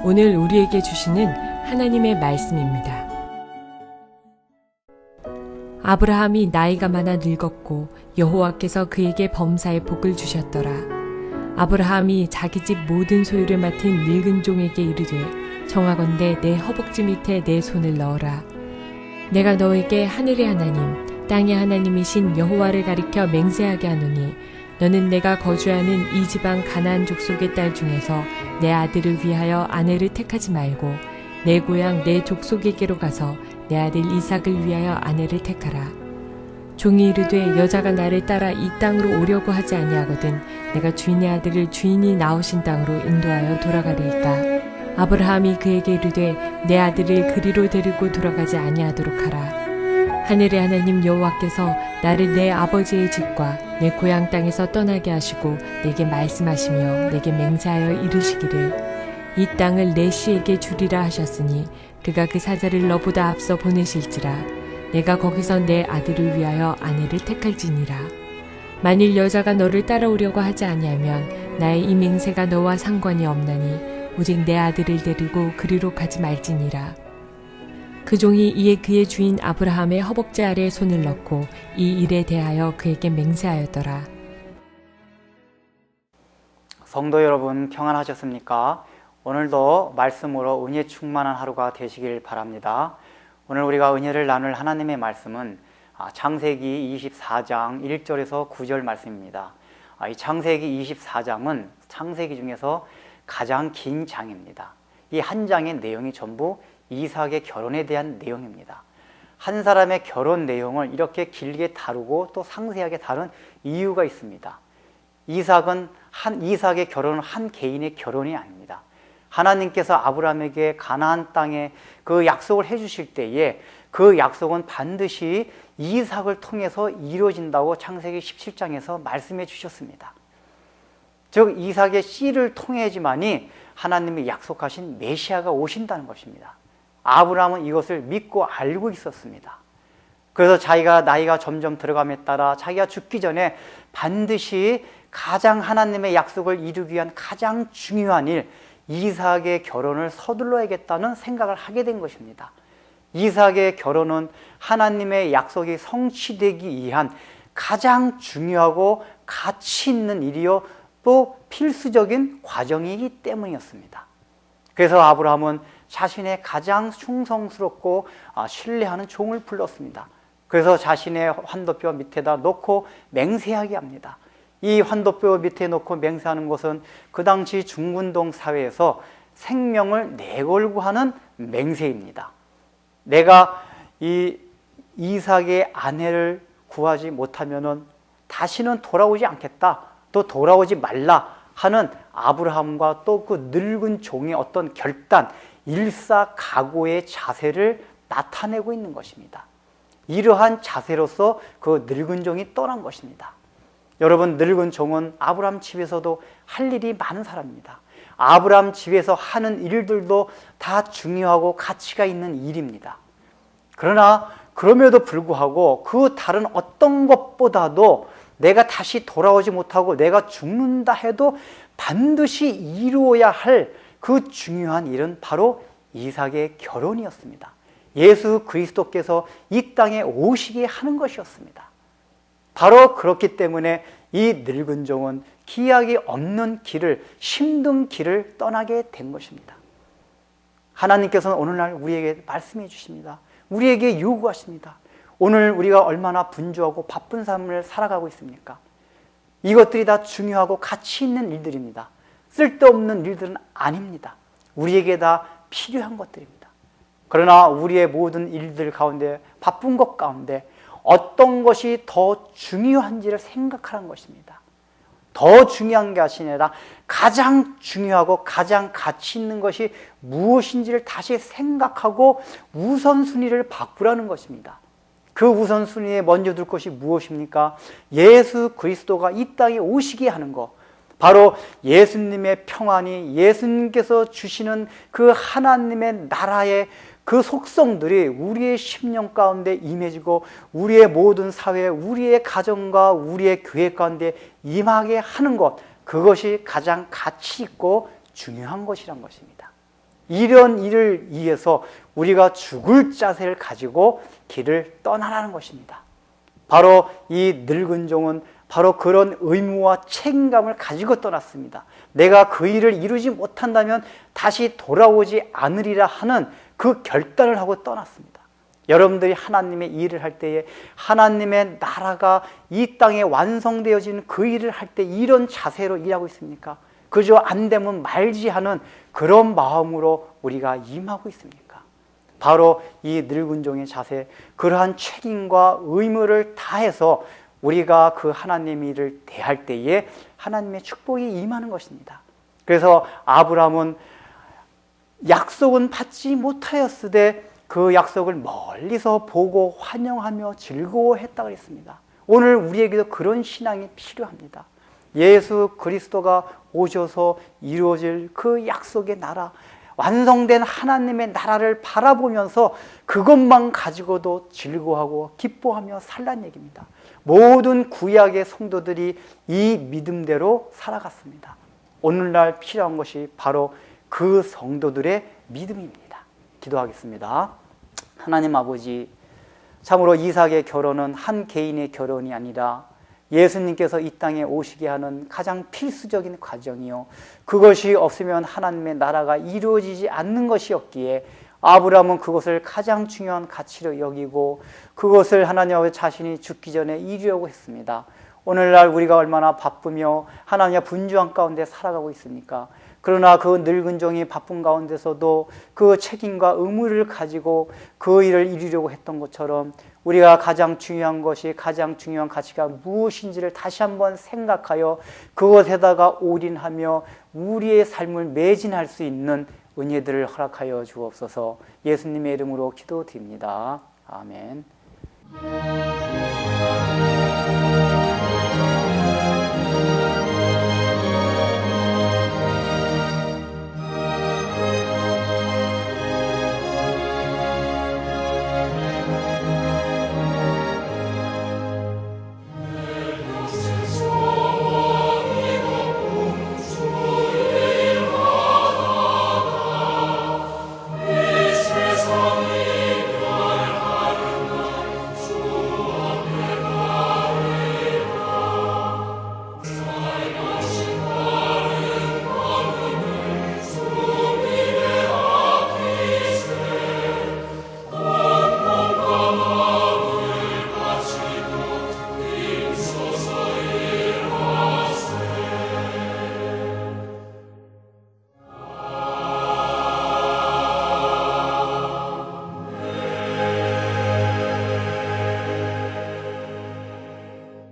오늘 우리에게 주시는 하나님의 말씀입니다. 아브라함이 나이가 많아 늙었고 여호와께서 그에게 범사의 복을 주셨더라. 아브라함이 자기 집 모든 소유를 맡은 늙은 종에게 이르되 청하건대 내 허벅지 밑에 내 손을 넣어라. 내가 너에게 하늘의 하나님 땅의 하나님이신 여호와를 가리켜 맹세하게 하노니 너는 내가 거주하는 이 지방 가나안 족속의 딸 중에서 내 아들을 위하여 아내를 택하지 말고 내 고향 내 족속에게로 가서 내 아들 이삭을 위하여 아내를 택하라. 종이 이르되 여자가 나를 따라 이 땅으로 오려고 하지 아니하거든 내가 주인의 아들을 주인이 나오신 땅으로 인도하여 돌아가리이까. 아브라함이 그에게 이르되 내 아들을 그리로 데리고 돌아가지 아니하도록 하라. 하늘의 하나님 여호와께서 나를 내 아버지의 집과 내 고향 땅에서 떠나게 하시고 내게 말씀하시며 내게 맹세하여 이르시기를 이 땅을 내 씨에게 주리라 하셨으니 그가 그 사자를 너보다 앞서 보내실지라. 내가 거기서 내 아들을 위하여 아내를 택할지니라. 만일 여자가 너를 따라오려고 하지 아니하면 나의 이 맹세가 너와 상관이 없나니 오직 내 아들을 데리고 그리로 가지 말지니라. 그 종이 이에 그의 주인 아브라함의 허벅지 아래에 손을 넣고 이 일에 대하여 그에게 맹세하였더라. 성도 여러분 평안하셨습니까? 오늘도 말씀으로 은혜 충만한 하루가 되시길 바랍니다. 오늘 우리가 은혜를 나눌 하나님의 말씀은 창세기 24장 1절에서 9절 말씀입니다. 이 창세기 24장은 창세기 중에서 가장 긴 장입니다. 이 한 장의 내용이 전부 이삭의 결혼에 대한 내용입니다. 한 사람의 결혼 내용을 이렇게 길게 다루고 또 상세하게 다룬 이유가 있습니다. 이삭의 결혼은 한 개인의 결혼이 아닙니다. 하나님께서 아브라함에게 가나안 땅에 그 약속을 해주실 때에 그 약속은 반드시 이삭을 통해서 이루어진다고 창세기 17장에서 말씀해 주셨습니다. 즉 이삭의 씨를 통해야지만이 하나님이 약속하신 메시아가 오신다는 것입니다. 아브라함은 이것을 믿고 알고 있었습니다. 그래서 자기가 나이가 점점 들어감에 따라 자기가 죽기 전에 반드시 가장 하나님의 약속을 이루기 위한 가장 중요한 일, 이삭의 결혼을 서둘러야겠다는 생각을 하게 된 것입니다. 이삭의 결혼은 하나님의 약속이 성취되기 위한 가장 중요하고 가치 있는 일이요 또 필수적인 과정이기 때문이었습니다. 그래서 아브라함은 자신의 가장 충성스럽고 신뢰하는 종을 불렀습니다. 그래서 자신의 환도뼈 밑에다 놓고 맹세하게 합니다. 이 환도뼈 밑에 놓고 맹세하는 것은 그 당시 중군동 사회에서 생명을 내걸고 하는 맹세입니다. 내가 이 이삭의 아내를 구하지 못하면은 다시는 돌아오지 않겠다, 또 돌아오지 말라 하는 아브라함과 또 그 늙은 종의 어떤 결단, 일사각오의 자세를 나타내고 있는 것입니다. 이러한 자세로서 그 늙은 종이 떠난 것입니다. 여러분, 늙은 종은 아브라함 집에서도 할 일이 많은 사람입니다. 아브라함 집에서 하는 일들도 다 중요하고 가치가 있는 일입니다. 그러나 그럼에도 불구하고 그 다른 어떤 것보다도 내가 다시 돌아오지 못하고 내가 죽는다 해도 반드시 이루어야 할 그 중요한 일은 바로 이삭의 결혼이었습니다. 예수 그리스도께서 이 땅에 오시게 하는 것이었습니다. 바로 그렇기 때문에 이 늙은 종은 기약이 없는 길을, 힘든 길을 떠나게 된 것입니다. 하나님께서는 오늘날 우리에게 말씀해 주십니다. 우리에게 요구하십니다. 오늘 우리가 얼마나 분주하고 바쁜 삶을 살아가고 있습니까? 이것들이 다 중요하고 가치 있는 일들입니다. 쓸데없는 일들은 아닙니다. 우리에게 다 필요한 것들입니다. 그러나 우리의 모든 일들 가운데, 바쁜 것 가운데 어떤 것이 더 중요한지를 생각하는 것입니다. 더 중요한 것이 아니라 가장 중요하고 가장 가치 있는 것이 무엇인지를 다시 생각하고 우선순위를 바꾸라는 것입니다. 그 우선순위에 먼저 둘 것이 무엇입니까? 예수 그리스도가 이 땅에 오시게 하는 것, 바로 예수님의 평안이, 예수님께서 주시는 그 하나님의 나라의 그 속성들이 우리의 심령 가운데 임해지고 우리의 모든 사회, 우리의 가정과 우리의 교회 가운데 임하게 하는 것, 그것이 가장 가치 있고 중요한 것이란 것입니다. 이런 일을 위해서 우리가 죽을 자세를 가지고 길을 떠나라는 것입니다. 바로 이 늙은 종은 바로 그런 의무와 책임감을 가지고 떠났습니다. 내가 그 일을 이루지 못한다면 다시 돌아오지 않으리라 하는 그 결단을 하고 떠났습니다. 여러분들이 하나님의 일을 할 때에 하나님의 나라가 이 땅에 완성되어지는 그 일을 할 때 이런 자세로 일하고 있습니까? 그저 안 되면 말지 하는 그런 마음으로 우리가 임하고 있습니까? 바로 이 늙은 종의 자세, 그러한 책임과 의무를 다해서 우리가 그 하나님의 일을 대할 때에 하나님의 축복이 임하는 것입니다. 그래서 아브라함은 약속은 받지 못하였으되 그 약속을 멀리서 보고 환영하며 즐거워했다고 했습니다. 오늘 우리에게도 그런 신앙이 필요합니다. 예수 그리스도가 오셔서 이루어질 그 약속의 나라, 완성된 하나님의 나라를 바라보면서 그것만 가지고도 즐거워하고 기뻐하며 살란 얘기입니다. 모든 구약의 성도들이 이 믿음대로 살아갔습니다. 오늘날 필요한 것이 바로 그 성도들의 믿음입니다. 기도하겠습니다. 하나님 아버지, 참으로 이삭의 결혼은 한 개인의 결혼이 아니라 예수님께서 이 땅에 오시게 하는 가장 필수적인 과정이요, 그것이 없으면 하나님의 나라가 이루어지지 않는 것이었기에 아브라함은 그것을 가장 중요한 가치로 여기고 그것을 하나님 아버지 자신이 죽기 전에 이루려고 했습니다. 오늘날 우리가 얼마나 바쁘며 하나님의 분주한 가운데 살아가고 있습니까? 그러나 그 늙은 종이 바쁜 가운데서도 그 책임과 의무를 가지고 그 일을 이루려고 했던 것처럼 우리가 가장 중요한 것이, 가장 중요한 가치가 무엇인지를 다시 한번 생각하여 그것에다가 올인하며 우리의 삶을 매진할 수 있는 은혜들을 허락하여 주옵소서. 예수님의 이름으로 기도드립니다. 아멘.